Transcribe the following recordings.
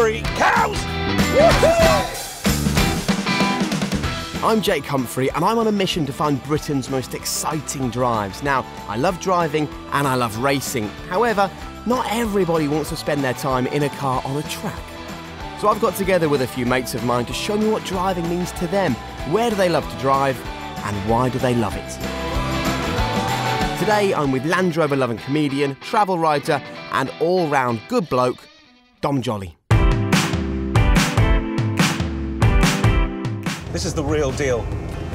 3, cows! I'm Jake Humphrey and I'm on a mission to find Britain's most exciting drives. Now, I love driving and I love racing. However, not everybody wants to spend their time in a car on a track. So I've got together with a few mates of mine to show me what driving means to them. Where do they love to drive and why do they love it? Today I'm with Land Rover loving comedian, travel writer and all-round good bloke, Dom Joly. This is the real deal.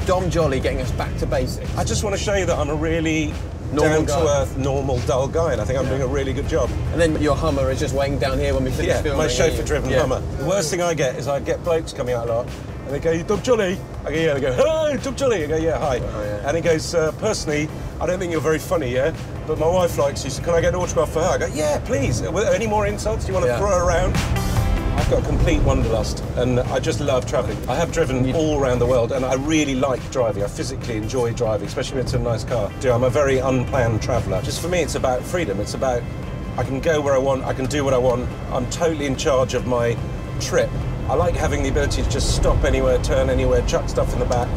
Dom Joly getting us back to basics. I just want to show you that I'm a really down-to-earth, normal, dull guy, and I think I'm doing a really good job. And then your Hummer is just waiting down here when we finish filming. My chauffeur-driven Hummer. The worst thing I get is I get blokes coming out a lot, and they go, Dom Joly? I go, yeah. They go, hello, Dom Joly? I go, yeah, hi. And he goes, personally, I don't think you're very funny, yeah? But my wife likes you, so can I get an autograph for her? I go, yeah, please. Are there any more insults you want to throw around? I've got a complete wanderlust, and I just love travelling. I have driven all around the world, and I really like driving. I physically enjoy driving, especially when it's a nice car. I'm a very unplanned traveller. Just for me, it's about freedom. It's about I can go where I want, I can do what I want. I'm totally in charge of my trip. I like having the ability to just stop anywhere, turn anywhere, chuck stuff in the back.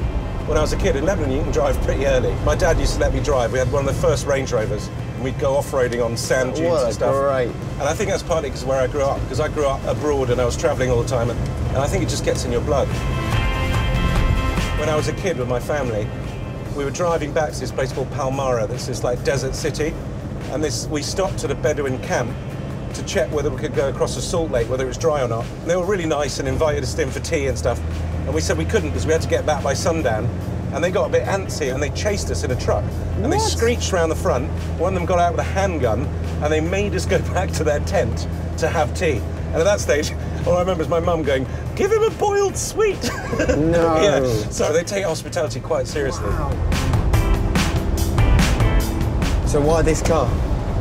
When I was a kid in Lebanon, you can drive pretty early. My dad used to let me drive. We had one of the first Range Rovers, and we'd go off-roading on sand dunes and stuff. Great. And I think that's partly because of where I grew up, because I grew up abroad and I was travelling all the time, and I think it just gets in your blood. When I was a kid with my family, we were driving back to this place called Palmyra, that's this like desert city, and we stopped at a Bedouin camp to check whether we could go across a salt lake, whether it was dry or not. And they were really nice and invited us in for tea and stuff. And we said we couldn't because we had to get back by sundown. And they got a bit antsy and they chased us in a truck. And they screeched around the front. One of them got out with a handgun and they made us go back to their tent to have tea. And at that stage, all I remember is my mum going, give him a boiled sweet. No. Yeah. So they take hospitality quite seriously. Wow. So why this car?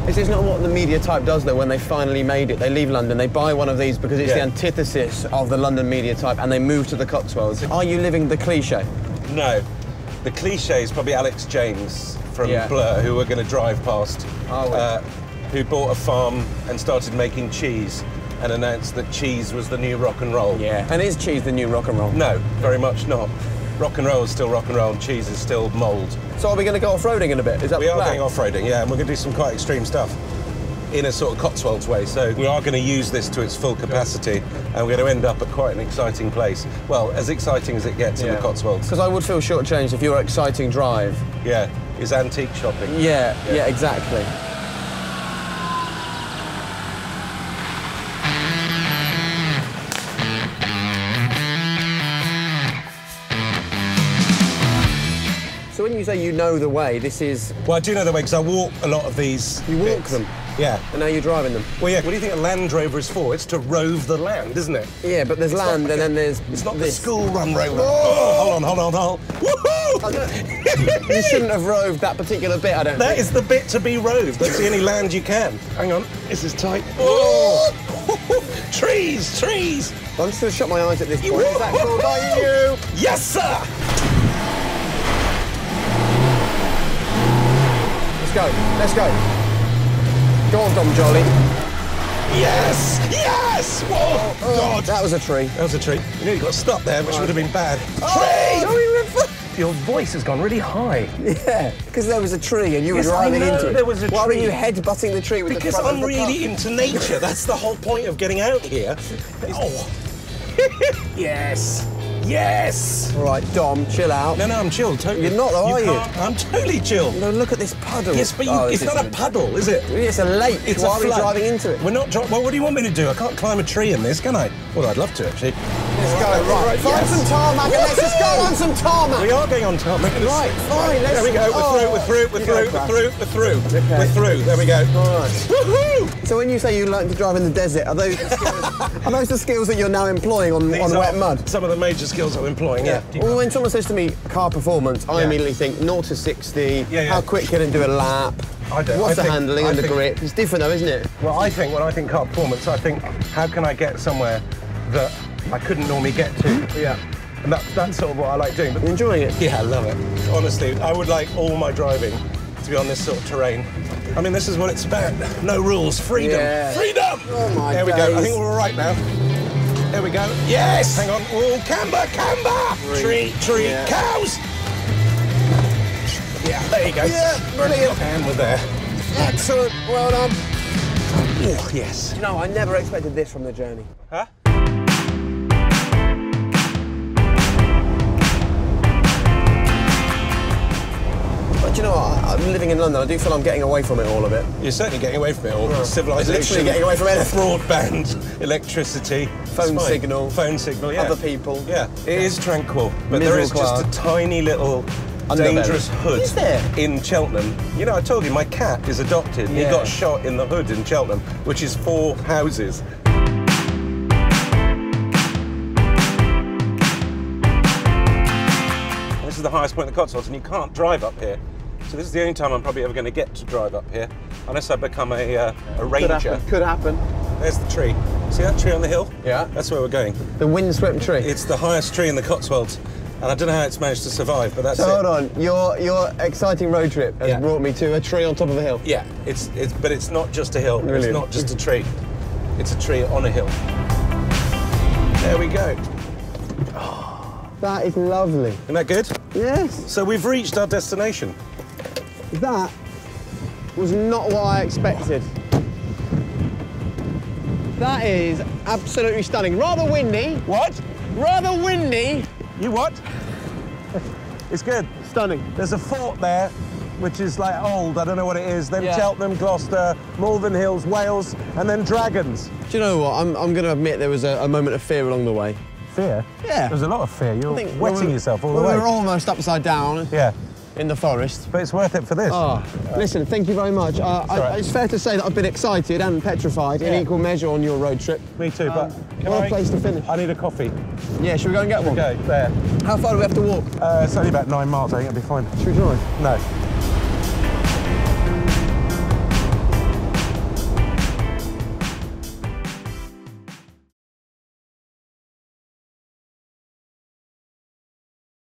This is not what the media type does, though, when they finally made it. They leave London, they buy one of these because it's the antithesis of the London media type, and they move to the Cotswolds. Are you living the cliche? No. The cliche is probably Alex James from Blur, who we're going to drive past, who bought a farm and started making cheese and announced that cheese was the new rock and roll. Yeah. And is cheese the new rock and roll? No, very much not. Rock and roll is still rock and roll, and cheese is still mould. So are we going to go off-roading in a bit? Is that we are going off-roading, yeah, and we're going to do some quite extreme stuff in a sort of Cotswolds way. So we are going to use this to its full capacity, and we're going to end up at quite an exciting place. Well, as exciting as it gets in the Cotswolds. Because I would feel shortchanged if your exciting drive. Yeah, is antique shopping. Yeah, exactly. So when you say you know the way, this is... Well, I do know the way because I walk a lot of these. You walk them? Yeah. And now you're driving them? Well, yeah. What do you think a Land Rover is for? It's to rove the land, isn't it? Yeah, but there's land and then there's It's not the school-run Rover. Oh, hold on. Woohoo! You shouldn't have roved that particular bit, I don't think. That is the bit to be roved. That's the only land you can. Hang on. This is tight. Oh! Trees! I'm just going to shut my eyes at this point. Is that cool by you? Yes, sir! Let's go. Go on, Dom Joly. Yes! Whoa! God! That was a tree. That was a tree. You nearly got stuck there, which would have been bad. Tree! Your voice has gone really high. Yeah, because there was a tree and you were driving into it. There was a Why tree. were you head-butting the tree with the front I'm of the really car? into nature. That's the whole point of getting out here. Oh. Yes! All right, Dom, chill out. No, I'm chilled, totally. You're not, though, are you? I'm totally chill. No, look at this puddle. Yes, but it's not a puddle, is it? It's a lake. It's Why are we driving into it? We're not Well, what do you want me to do? I can't climb a tree in this, can I? Well, I'd love to, actually. Let's go, right. Find some tarmac and let's just go on some tarmac. We are going on tarmac. Right, fine, let's... There we go, we're through. Okay. We're through, there we go. All right. Woohoo! So when you say you learn to drive in the desert, are those the skills that you're now employing on wet mud? Some of the major skills I'm employing, yeah. Well, when someone says to me, car performance, I immediately think 0 to 60, how quick can it do a lap? What's the handling and the grip? It's different though, isn't it? Well, when I think car performance, I think, how can I get somewhere that I couldn't normally get to? Yeah. And that's sort of what I like doing. But you're enjoying it? Yeah, I love it. Honestly, I would like all my driving to be on this sort of terrain. I mean, this is what it's about. No rules, freedom. Yeah. Freedom! Oh my There we go. I think we're all right now. There we go. Yes! Hang on. Oh, camber, camber! Tree, Yeah. cows! Yeah, there you go. Yeah, brilliant. And we're there. Excellent, well done. Oh, yes. You know, I never expected this from the journey. Huh? But you know what, I'm living in London, I do feel I'm getting away from it all a bit. You're certainly getting away from it all. Civilization. Literally getting away from anything. Broadband, electricity. Phone signal. Phone signal, yeah. Other people. Yeah, it is tranquil. But Middle there is class. just a tiny little Underbelly. dangerous hood Is there? in Cheltenham. You know, I told you, my cat is adopted. He Yeah. got shot in the hood in Cheltenham, which is 4 houses. This is the highest point in the Cotswolds, and you can't drive up here. So this is the only time I'm probably ever going to get to drive up here, unless I become a ranger. Could happen. There's the tree. See that tree on the hill? Yeah. That's where we're going. The windswept tree. It's the highest tree in the Cotswolds, and I don't know how it's managed to survive, but that's So it. hold on, your exciting road trip has Yeah. brought me to a tree on top of a hill. Yeah, but it's not just a hill. Brilliant. It's not just a tree. It's a tree on a hill. There we go. That is lovely. Isn't that good? Yes. So we've reached our destination. That was not what I expected. That is absolutely stunning. Rather windy. What? Rather windy. You what? It's good. Stunning. There's a fort there, which is like old, I don't know what it is. Then Yeah. Cheltenham, Gloucester, Malvern Hills, Wales, and then dragons. Do you know what? I'm going to admit there was a moment of fear along the way. Fear? Yeah. There's a lot of fear. You're I think wetting yourself all the way. We were almost upside down Yeah, in the forest. but it's worth it for this. Oh, listen, thank you very much. right. It's fair to say that I've been excited and petrified in Yeah. equal measure on your road trip. Me too, but What a place to finish. I need a coffee. Yeah, should we go and get one? Go, there. How far do we have to walk? It's only about 9 miles, I think it'll be fine. Should we drive? No.